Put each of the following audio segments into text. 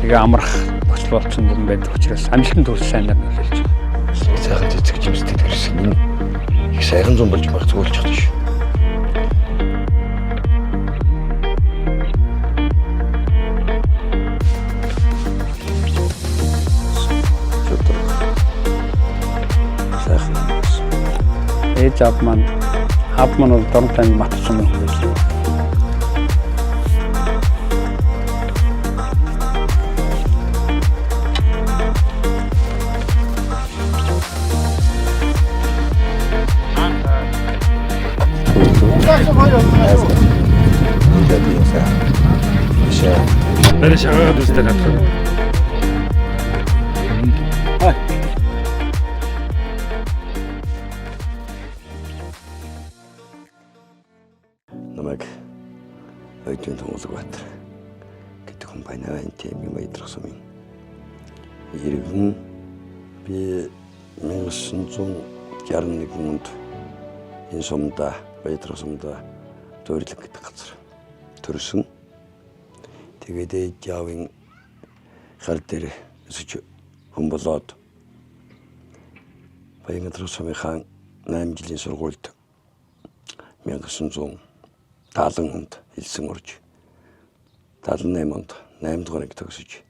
Тэгээ амрах нөхцөл болцсон юм байдаг учраас амжилтанд хүрэх сайнаар нөлөөлж байгаа. Сайхан цэцэг жимстэй төрсөн энэ их сайхан зам болж байх зөвлөж чадсан шүү. Ээж аав маань бол дорнтой матсан юм гэж. Нэр шагаад үстэй надад. Намайг өйдөн томолог бат. Гэдэг хүн байна энэ тийм юм ядрахсан юм. Иргэн би 1961 онд энэ сумда баядрахсамда тойрлог гэдэг газар төрсөн. Тэгээд яавын хар дээр өсөж хүн болоод баядрахсамын 8 жилийн сургуульд 1970 онд элсэн орж 78 онд 8 дугаар анги төгсөж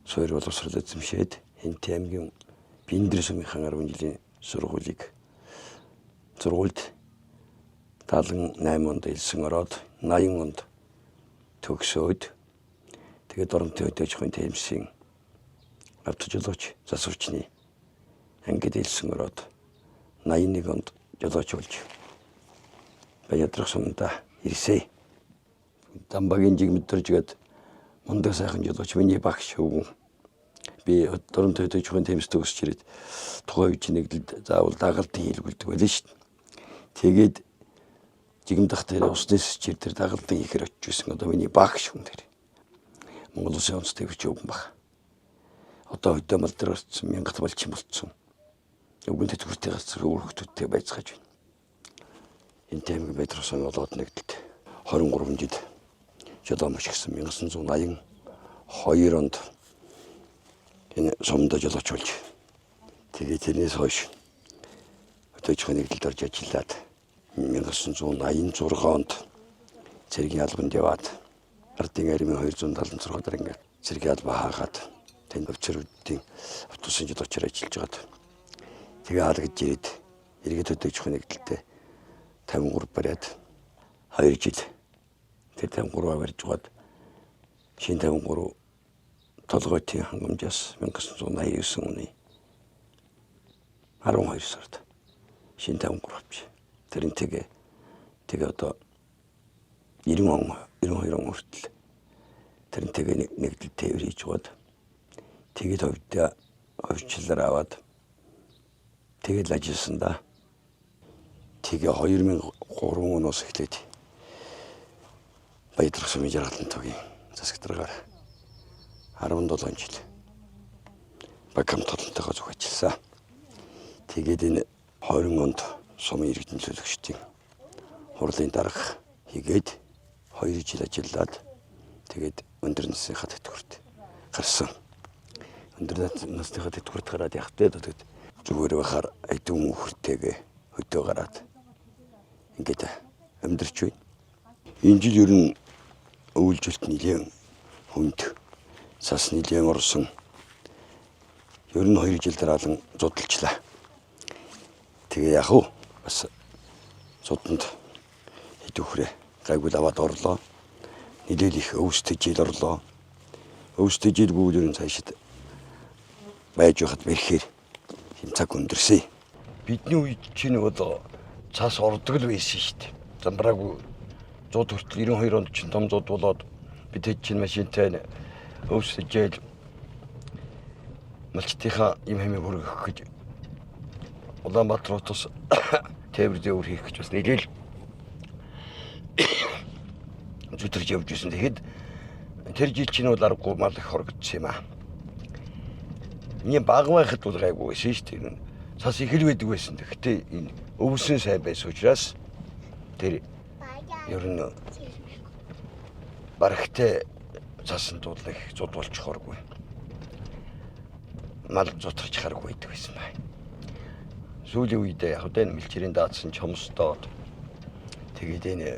суур боловсрол эзэмшээд энэ аймгийн Биндэр сумын 10 жилийн сургуулийг сургуульд 78 онд элсэн ороод 80 онд төгсөөд тэгээд оронтой өдөөжхийн тэмсийн авто жолооч засварчны ангид элсэн ороод 81 онд жолооч болж баядрахсамда ирсэй. Дамбагийн жигмэдэржгээд мундаг сайхан жолооч миний багш өвгөн. Би оронтой өдөөжхийн тэмс төгсөж ирээд тухайн үеч нэгдэлд заавал дагалдын хийлгүүлдэг байлаа шүү дээ. Тэгээд жигмдах дээр усны сэрчээр тэр дагалдын ихэр очиж исэн одоо миний багш хүн тэр. Монгол Улсын онцтой хүч өвгөн баг. Одоо хөдөө мал дээр орцсон 1000 малчин болцсон. Өвгөн тэтгэвртэй газар өөрхөтөдтэй байцгааж байна. Энэ аймгийн баядрахсан болоод нэгдэлт 23 жил жолоомч гисэн 1982 онд энэ сумда жолооч болж тэгээд тэрнээс хойш өдөөжхийн нэгдэлд орж ажиллаад 1986 онд цэргийн албанд яваад ардын армийн 276 дараа ингээд цэргийн албаа хаагаад тэнд өвчрүүдийн автобусын жолоочоор ажиллаж байгаад тэгээ хаалгаж ирээд эргээд өдөөжхийн нэгдэлтэй 53 бариад 2 жил тэр 53 барьж гоод шин 53 толгойтын хангамжаас 1989 оны 12 сард шин 53 авч тэрнтэйгээ тэгээ одоо 92 он хүртэл тэрнтэйгээ нэгдэл тээвэр хийж гоод тэгээд ховдоо овчлаар аваад тэгээд л ажилласан да. Тэгээ 2003 оноос эхлээд баядрахсамын жаргалан төвийн засагтаргаар 17 жил Бакам толонтойгоо зүг ажилласан. Тэгээд энэ 20 онд сумын иргэдийн төлөөлөгчдийн хурлын дарга хийгээд 2 жил ажиллаад тэгээд өндөр насныхаа тэтгэврт гарсан. Өндөр насныхаа тэтгэврт гараад явахтай тэгээд зүгээр байхаар айдын мөнхөртэйгээ хөдөө гараад ингээд амьдарч байна. Энэ жил ер нь өвлжилт нэлээд хүнд цас нэлээд орсон. Ер нь 2 жил дараалан зудалчлаа. Тэгээ яг уу бас зуданд хэдүүхрээ гайгүй аваад орлоо. Нэлээд их өвстэй жил орлоо. Өвстэй жил бүгд ер нь цаашид байж байхад бэрхээр цаг өндөрсөн. Бидний үед чинь одоо цаас ордог л байсан шүү дээ. Замбраагүй 100 хүртэл 92 онд чинь том зуд болоод бид хэд чинь машинтай өвсөжээл малчтынхаа юм хэмээг хүргэх гэж Улаанбаатар хотоос тээвэр дэвэр хийх гэж бас нэлээл зүтэрж явж ирсэн. Тэгэхэд тэр жил чинь бол аргагүй мал их хоригдсон юм аа. Миний баг байхад бол гайгүй байсан шүү дээ. Цас их л байдаг байсан. Гэхдээ энэ өвсөн сайн байсан учраас тэр ер нь барагтай цаасан дуудлах зуд болчихооргүй. Мал зутрах харахгүй байдаг байсан бай. Сүүлийн үед яг энэ мэлчирийн даадсан ч хомсдоод тэгээд энэ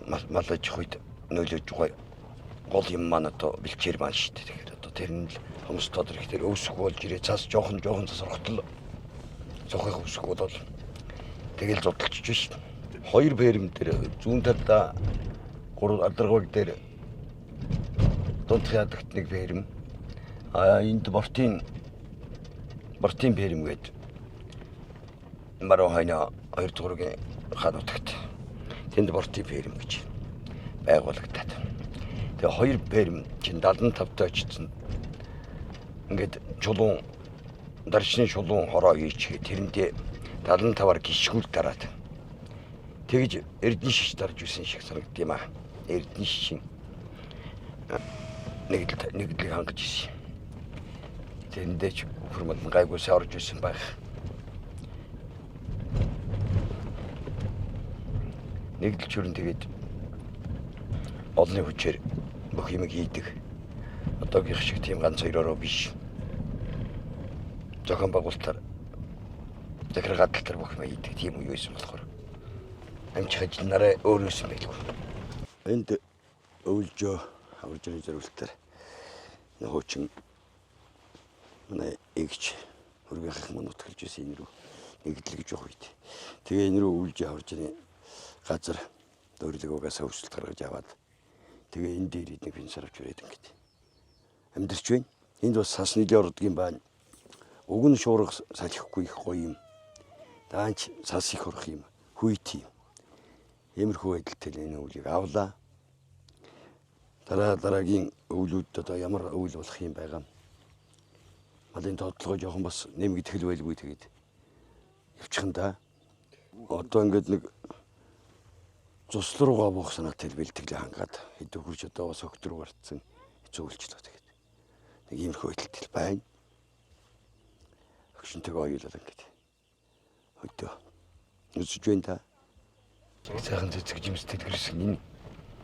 малаж хүйд нөлөөж байгаа гол юм маань одоо бэлчээр маань шүү дээ. Тэгэхээр одоо тэр нь л хомсдоод ирэхээр өвсөх болж ирээ цаас жоохон цаас рохтол зохих өвсөх бол тэгэл зодтолчих шүү дээ. Хоёр бэрэм дээр зүүн талдаа гурав алдаргуул дээр дундх ядагт нэг бэрэм энд бортын бэрэм гээд маруу хайна 2 дуургийн хануудагт тэнд бортын бэрэм гэж байгуулагдаад. Тэгээ хоёр бэрэм чинь 75 таа очсон. Ингээд чулуун дарчны чулуун хороо хийчихээ тэрэндээ 75-аар гიშгүүл дараад. Тэгж эрдэнэ шиш дарж үсэн шиг санагдд юм аа. Эрдэнэ шишин нэг л хангаж ирсэн. Тэндээ ч хөрмөд гайгуусаа орж ирсэн байх. Нэг л чүрэн тэгээд олны хүчээр бүх юм хийдэг. Одоогийн шиг тийм ганц хоёроо биш. Зохион байгуулалтаар захиргаат тал бүх юм хийдэг тийм үе байсан болохоор амжихаж нараа өөрөөсөн байлгүй. Энд өвлжөө аваржны зориултаар нөхөчин манай эгч хөргийнх мөн утгалж байсан энэ рүү нэгдлэгж явах үед. Тэгээ энэ рүү өвлжөө аваржны газар дөрлөгөөс өвсөлт гаргаж аваад тэгээ энэ дээр нэг пенсар авч ирээд ингээд амьдэрч байна. Энд бас сасны ордгийн байна. Уг нь шуурга салхихгүй их гоё юм. Даанч сас их урах юм. Хүйт юм. Иймэрхүү байдалтай энэ өвлийг авлаа. Дараагийн өвлүүд одоо ямар өвл болох юм байгаа. Малын тоотлогоо жоохон бас нэмэгдэх л байлгүй тэгээд явчихна да. Одоо ингээд нэг цус руугаа буух санаатай бэлтгэлээ хангаад хэдэн хурж одоо бас өгт рүү гарцсан хэцүүлчлээ тэгээд. Нэг иймэрхүү байдалтай байна. Өгшөнтэйг оюулаад ингээд. Хөдөө. Нүсэж байна та. Сайхан цэцэг жимс тэлгэрсэн энэ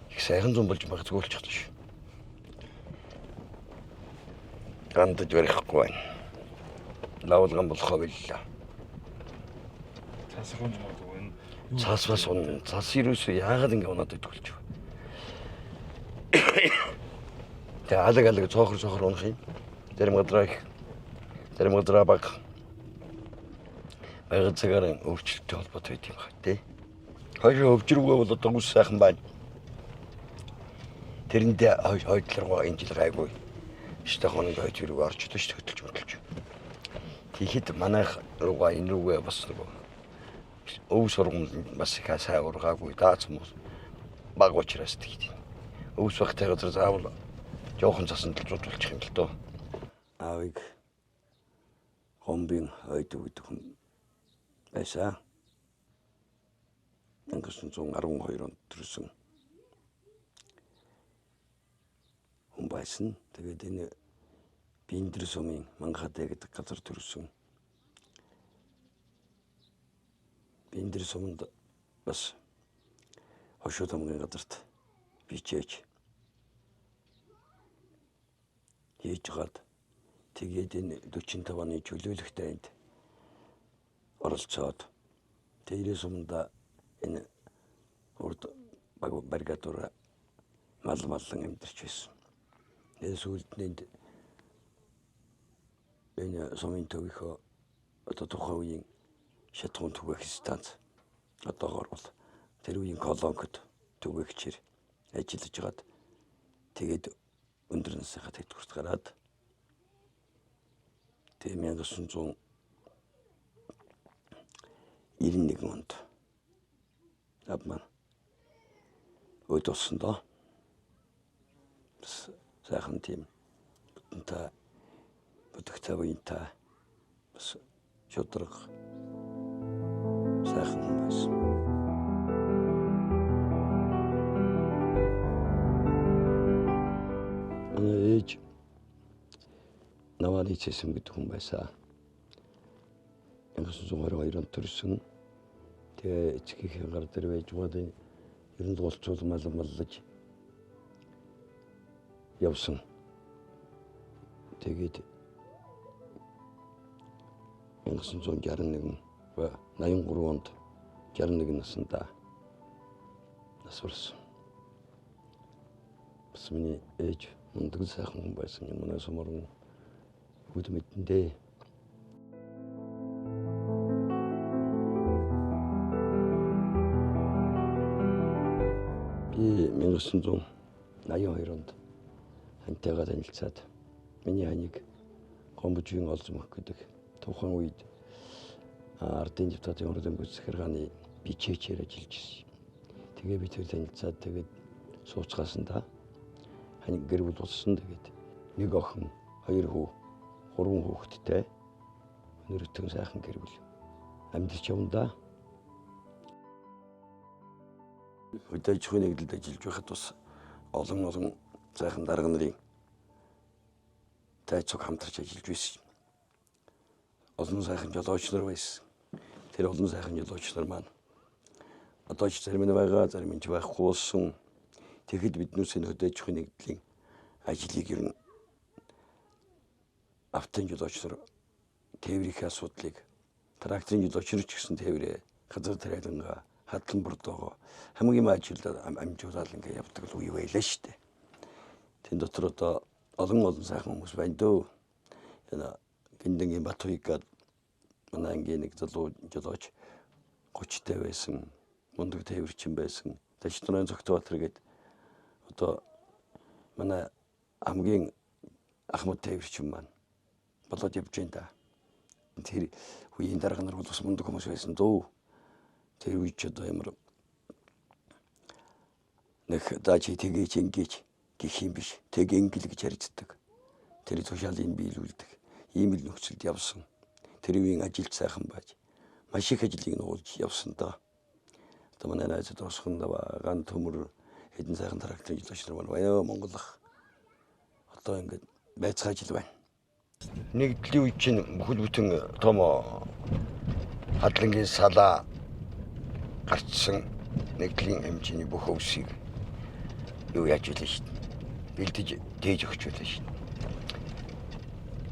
их сайхан зам болж баг зөөлчих шүү. Гандаж барихгүй байна. Лавлган болохоо билээ. Цаас хүн юм уу энэ? Цаас бас он цаас юусоо яагаад ингэ унаад идэгүүлж байна. Тэгээ алаг цоохор унах юм. Зарим гадраа баг. Баяр цагаар өөрчлөлттэй холбоотой байт юм хаа тий. Хоёр өвчрүүгээ бол одоо үс сайхан байна. Тэрэндээ хойдлоргоо энэ жил гайгүй. Штэ хоног хойдлоргоо орчдоо штэ хөдөлж. Тэгэхэд манайх руугаа энэ рүүгээ бас нөгөө өв сургамж бас их сайн ургаагүй даац мус баг учраас тэгт. Өвс багтай газар заавал жоохон цасан талжууд болчих юм л доо. Аавыг хомбин ойдог гэдэг хүн байсан. 1912 онд төрсөн хүн байсан. Тэгээд энэ Биндэр сумын Манхатай гэдэг газар төрсөн. Биндэр суманд бас хошуу тамгын газарт бичээж хийж гад тэгээд энэ 45 оны чөлөөлөхтэй энд оролцоод тэгээд суманда энэ урд баригатура маллан амьдарч байсан. Энэ сүүлдэнд энэ сумын төвийнхөө одоо тухайн үеийн шатгуун түгээх станц одоогоор бол тэр үеийн колонкод түгээгчээр ажиллаж байгаад тэгээд өндөр насныхаа тэтгүрт гараад тэгээд 1991 онд абман өдөрсөн доо сайхан тийм та бүдэгтэй буянтай бас шудраг сайхан хүн байсан. Ээж навааны чэсэм гэдэг хүн байсан. 1922 онд төрсөн. Тэгээ эцгийнхээ гар дээр байж байгаа ер нь голцуул маллаж явсан. Тэгээд 1961 ба 83 онд 61 наснда нас барсан. Бас миний ээж мундаг сайхан хүн байсан юм. Манай сумарн бүгд мэднэ. Би 1982 онд хантайгаа танилцаад миний ханыг Гомбожийн олзмох гэдэг тухайн үед ардын депутатын уран бүс захиргааны бичээчээр ажиллаж ирсэн. Тэгээ би тэр танилцаад тэгээд сууцгаасандаа хань гэр бүл болсон. Тэгээд нэг охин, 2 хүү, 3 хүүхэдтэй өнөртөн сайхан гэр бүл амьдарч явна да. Өдөөж хүний нэгдэлд ажиллаж байхад бас олон сайхан дарга нарын тайцог хамтарч ажиллаж байсан. Олон сайхан жолооч нар байсан. Тэр олон сайхан жолооч нар маань одоо ч зарим нь байгаа, зарим нь ч байхгүй болсон. Тэгэхэд биднээс энэ өдөөж хүний нэгдлийн ажлыг ер нь автын жолооч нар тээврийн асуудлыг тракторын жолооч нар ч гэсэн тээврээ газар тариалангаа хадлан бүрдөөгөө хамгийн ажилдаа амжуулаад ингээ явдаг л үе байлаа шүү дээ. Тэн дотор одоо олон сайхан хүмүүс байна дөө. Яна гиндэнгийн Батуйгад манай ангийн нэг залуу жолооч 30-тай байсан. Мундаг тээвэрчин байсан. Таштрын Зөгтбаатар гээд одоо манай хамгийн Ахмад тээвэрчин маань болоод явж байна да. Тэр үеийн дарга нар бол бас мундаг хүмүүс байсан дөө. Тэр үед ч одоо ямар нэг даачи тэгэж ингэж гэх юм биш. Тэг ингэл гэж ярьддаг. Тэр тушаалын биелүүлдэг. Ийм л нөхцөлд явсан. Тэр үеийн ажилд сайхан байж маш их ажлыг нуулж явсан да. Одоо манай найзад осхон дава ган төмөр хэдэн сайхан тракторын жолооч нар байна. Монголх одоо ингээд байцгаа жил байна. Нэгдлийн үе чинь бүхэл бүтэн том хадлангийн салаа гарчсан нэгдлийн хэмжээний бүх өвсийг юу яаж үлээ шүү дээ. Бэлдэж дээж өгч байлаа шүү дээ.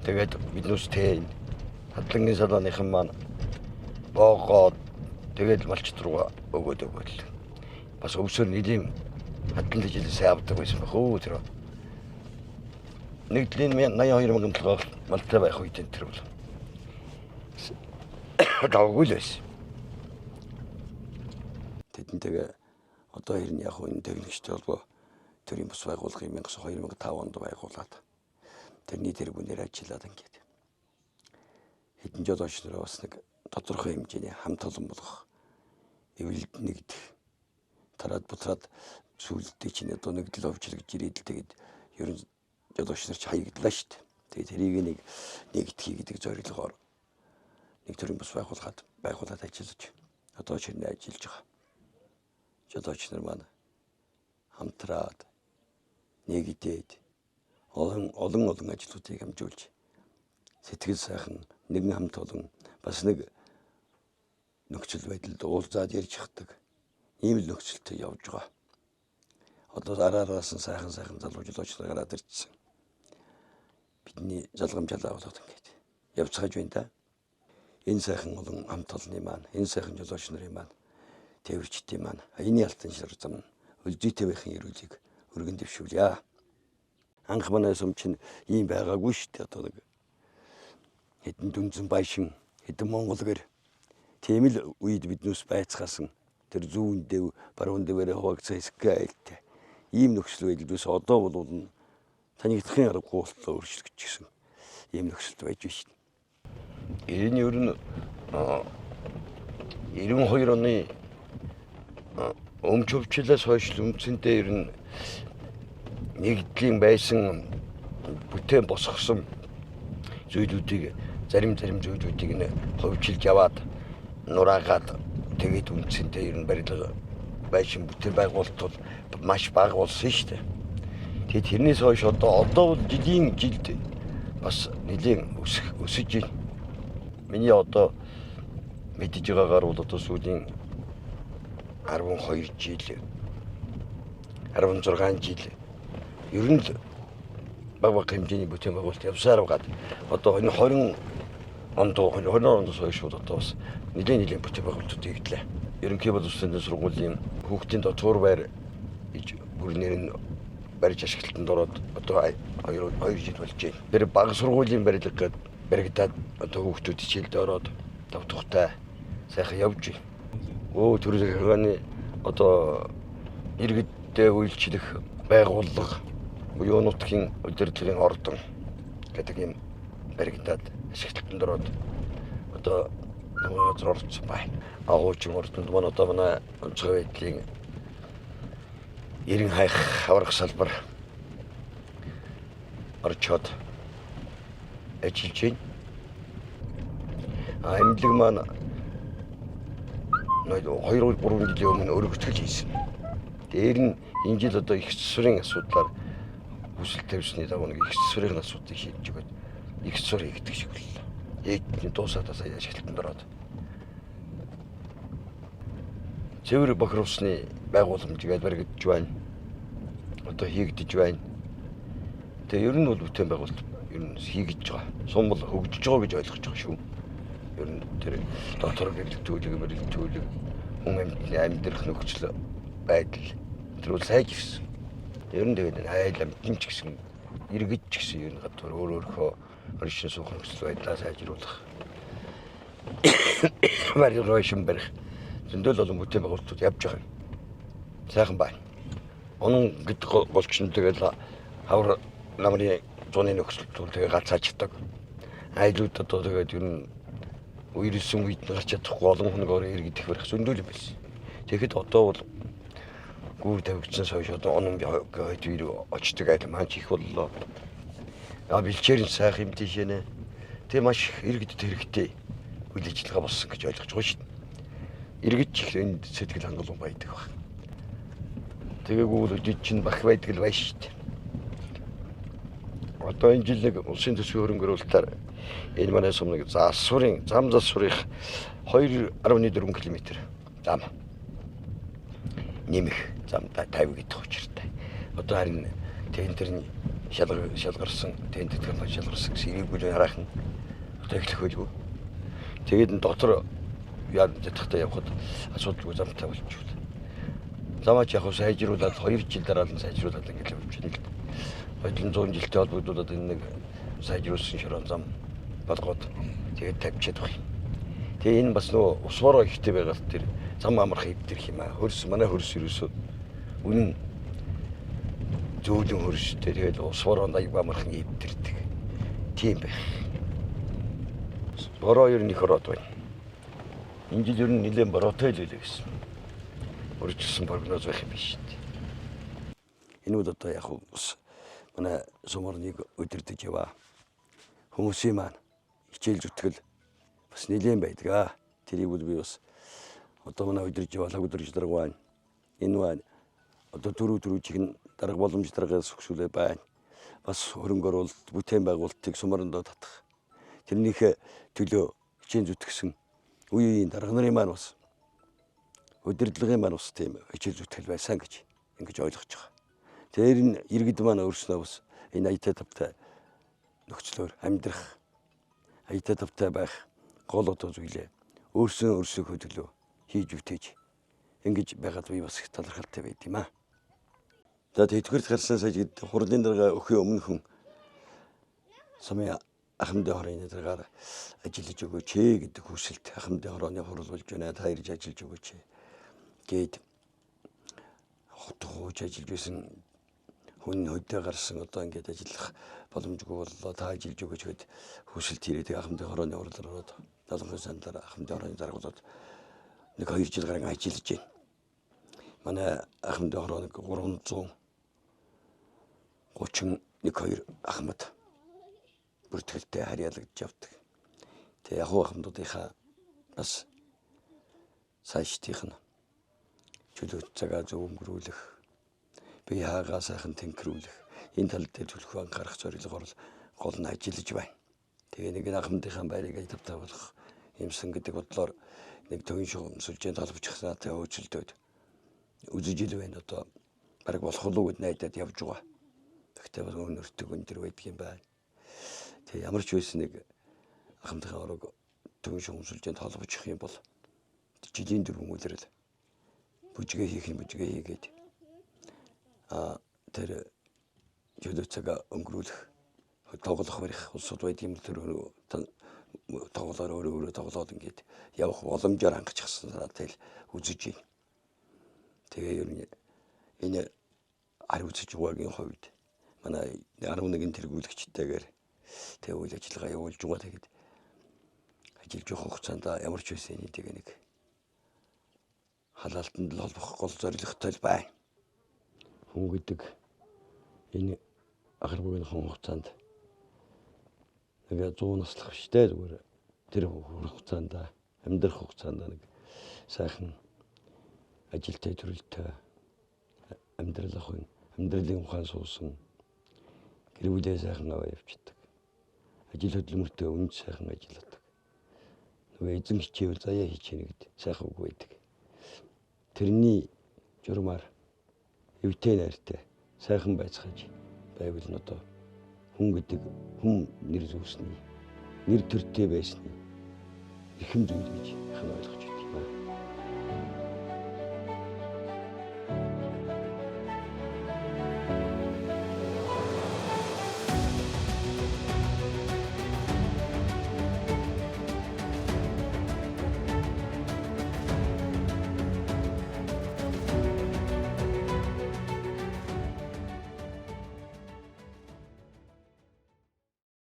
Тэгээд биднээс тэ хадлангийн салааныхан маань боогоод тэгээд малчд руугаа өгөөд л. Бас өвсөр нэлийн хадлан дэжлээс авдаг байсан байх уу тэр. Нэгдлийн 82,000 толгой малтай байх үед тэр бол. Даггүй л байсан. Тэдэнтэйгээ одоо хэрний яг энэ техникчтэй холбоо төрийн бус байгууллагын 2005 онд байгуулад тэрний тэргүүнээр ажиллаад ингээд хэдэн жолооч нар бас нэг тодорхой хэмжээний хамт олон болох эвлэлд нэгдэх тараад бутраад сүүлдээ чинь одоо нэгдэл овчлогч ирээд тэгээд ерөн жолооч нар ч хаягдлаа шүү дээ. Тэгээд тэрийг нэгтгэхий гэдэг зорилгоор нэг төрлийн бус байгуулад ажиллаж одоо ч хэрнээ ажиллаж байгаа. Жолооч нар маань хамтраад нэгдээд олон ажлуудыг хамжуулж сэтгэл сайхан нэгэн хамт олон бас нэг нөхцөл байдалд уулзаад ярьж хатдаг ийм л нөхцөлтэй явж байгаа. Одоо араараас нь сайхан залуу жолооч нар гараад ирчихсэн. Бидний залгамжлаа болоод ингээд явцгааж байна да. Энэ сайхан олон хамт олонны маань, энэ сайхан жолооч нарын маань, тээвэрчдийн маань аяны алтан шар зам өлзийтэй байхын эрүүлийг өргөн дэвшүүлье. Анх манай сум чинь ийм байгаагүй шүү дээ. Одоо нэг хэдэн дүнзэн байшин, хэдэн монгол гэр тийм л үед биднээс байцгаасан тэр зүүн дэв, баруун дэвээрээ хуваагдсан хэсэгтэй ийм нөхцөл байдлаас одоо бол танигдахын аргагүй болтлоо өөрчлөгдөж гисэн ийм нөхцөлд байж байна шүү дээ. Энэ ер нь 92 оны өмчөвчлээс хойш үндсэндээ ер нь нэгдлийн байсан бүтээн босгосон зүйлүүдийг зарим зүйлүүдийг нь ховжилж яваад нураагаад тэгээд үндсэндээ ер нь барилга байшин бүтээн байгуулалт маш бага болсон шүү дээ. Тэгээд тэрнээс хойш одоо бол жилийн жилд бас нэлийн өсөж байна. Миний одоо мэдж байгаагаар бол одоо сүүлийн 12 жил 16 жил ер нь баг хэмжээний бүтээн байгуулалт явсаар байгаа. Одоо энэ 20 онд 20 оноос хойш одоо бас нэлээд бүтээн байгуулалтууд хийгдлээ. Ерөнхий боловсролын сэдвийн сургуулийн хүүхдийн дотор байр бүрнээр нь барьж ашиглалтанд ороод одоо 2 жил болж байна. Тэр баг сургуулийн барилга баригдаад одоо хүүхдүүд хичээлд ороод тав тухтай сайхан явж байна. Төрөлх хагааны одоо иргэдтэй үйлчлэх байгууллага буюу нутгийн удирдлагын ордон гэдэг юм баригдаад ашиглалтанд ороод одоо газар орцсон байна. Агуучин ордонд манай онцгой байдлын эрен хайх аврах салбар орчоод ажиллаж байна. Эмнэлэг маань 2-3 жилийн өмнө өргөтгөл хийсэн. Дээр нь энэ жил одоо их засварын асуудлаар хүсэл тавьсны дагуу нэг их засварын асуудлыг шийдэж өгöd их засвар хийгдэх шиг боллоо. Ээдний дуусаад сая ашиглалтанд ороод. Цэвэр бохир усны байгууламж гээд баригдаж байна. Одоо хийгдэж байна. Тэгээ ер нь бол бүтээн байгуулалт ер нь хийгдэж байгаа. Сум бол хөгжиж байгаа гэж ойлгож байгаа шүү. Ер нь тэр дотор мэрэгтүүлэг хүн амьдрах нөхцөл байдал тэр бол сайжирсан. Ер нь тэгээд айл амтч гэсэн иргэд ч гэсэн ер нь гадуур өөрөөхөө оршин суух нөхцөл байдлаа сайжруулах. Вариашн барих зөндөл олон бүтээн байгуулалтууд явж байгаа юм. Сайхан байна. Онон гэдэг голчн тэгэл хавар намрын зуны нөхцөлд тэгээ галзаачдаг. Айлууд одоо тэгээд ер нь үерсэн үед гарч чадахгүй олон хоногоор иргэдэх барих зөндөл байсан. Тэгэхэд одоо бол гүр тавигдсан сойш одоо онон бие очдөг айл маань чих боллоо. Бэлчээр нь сайхан юм тийш нэ. Тэг маш иргэдэд хэрэгтэй үйл ажиллагаа болсон гэж ойлгож байгаа шүү дээ. Иргэд чих энд сэтгэл хангалуун байдаг баг. Тэгээгүүл үдид чинь бах байдаг л байна шүү дээ. Одоо энэ жил нэг улсын төсвийн хөрөнгө оруулалтаар энэ манай сумныг зам засварын 2.4 км зам нэмэх замдаа 50 гэдэг учиртай. Одоо харин тендерний шалгарсан тендер компани шалгарсан гэсэн эргүүл хараахан одоо эхлэх байлгүй. Тэгээд дотор яад жатахтаа явхад асуудалгүй замтай болчихвол. Замаач яг сайжруулаад 2 жил дараа нь сайжруулаад ингэж явж байна л. Бодлон 100 жилтэй холбогдуулаад энэ нэг сайжруулсан шорон зам болгоод тэгээд тавьчихад байна. Тэгээ энэ бас нөө усвараа ихтэй байгаад тэр зам амарх хэвдэрх юм аа. Манай хөрс ерөөсөө үнэн зөөлөн хөрстэй тэгээд усвараа аяг амархан хэвдэрдэг. Тийм байх. Бороо ер нь их ороод байна. Энэ жил ер нь нэлээд бороотой л үлээ гэсэн. Өрчсөн прогноз байх юм биш шүү дээ. Энэ үед одоо яг ус манай суморныг өдөрдөж яваа. Хүмүүсийн маань хичээл зүтгэл бас нэлээд байдаг. Тэрийг бол би бас одоо манай өдөрж яваа өдөрж дарга байна. Энэ байна. Одоо дөрөв чихэн дарга боломж даргаас хөксүүлээ байна. Бас хөрөнгө оруулалт бүтээн байгуулалтыг суморндоо татах. Тэрнийхээ төлөө хичээл зүтгэсэн үеийн дарга нарын маань бас удирдлагын маань бас тийм хичээл зүтгэл байсан гэж ингэж ойлгож байгаа. Тэр нь иргэд маань өөрснөө бас энэ аятай тавтай нөхцлөөр амьдрах, аятай тавтай байх гол одоо зүйлээ өөрсөө төлөө хийж үтээж ингэж байгаад би бас их талархалтай байд юм аа. За тэтгэврт гарсан сая хурлын дарга өхийн өмнөхөн сумын ахмадын хорооны дараагаар ажиллаж өгөөч гэдэг хүсэлт ахмадын хорооны хурал болж байна. Та ирж ажиллаж өгөөч гээд хотгооч ажиллаж байсан хүн хөдөө гарсан одоо ингэж ажиллах боломжгүй боллоо. Та ажиллаж өгөөч гэд хүсэлт ирээд ахмадын хорооны хуралаар ороод 70 сандаар ахмадын хорооны даргуулаад нэг 2 жил гарan ажиллаж байна. Манай ахмадын хорооны 331 ахмад бүртгэлтэй харьяалагдж явдаг. Тэгээ яг ахмадуудынхаа бас сайштийнх нь чөлөөт цагаа зөв өнгөрүүлэх, бие хаагаа сайхан тэнхрүүлэх энэ тал дээр төлөх анхаарах зорилгоор гол нь ажиллаж байна. Тэгээ нэг ахмадынхаа байрыг тавтай болох юмсан гэдэг бодлоор нэг төвийн шугамсулжийн толбочхсанаатай хөөцөлдөөд үзэж ил байна. Одоо бараг болох уу гэд найдаад явж байгаа. Гэхдээ бас өөртөө өндөр байдаг юм байна. Тэгээ ямар ч байсан нэг ахмадын орог төвөн шугамсуулжэнд холбочих юм бол жилийн 4 үлрэл бүжгээ хийгээд тэр жөлөө цагаа өнгөрүүлэх тоглох барих улсууд байд юм тэр тоглоор өөрөө тоглоод ингээд явах боломжоор хангацчихсан тэгэл үзэж байна. Тэгээ ер нь энэ ари үзэж байгаагийн хувьд манай 11 тэргүүлэгчтэйгээр тэгээ үйл ажиллагаа явуулж байгаа. Тэгээд ажиллаж явах хугацаанд ямар ч байсан тэгээ нэг халаалтанд л холбох гол зорилготой байна. Хүн гэдэг энэ ахаргүйн хугацаанд нэг 100 наслах штэ зүгээр тэр хугацаанд амьдрах хугацаанд нэг сайхан ажилтай төрөлтэй амьдрал ахын амьдралын ухаан суусан гэр бүлээ сайхан аваа явчихдаг. Ажил хөдөлмөртөө үнэн сайхан ажилладаг. Нөгөө эзэн хичээвэл заяа хичээнэ гэд сайхан үг байдаг. Тэрний журмаар эвтэй найртай сайхан байцгааж байвал нь одоо хүн гэдэг хүн нэр зүүсний нэр төртэй байсны эрхэм зүйл гэж хэн ойлгож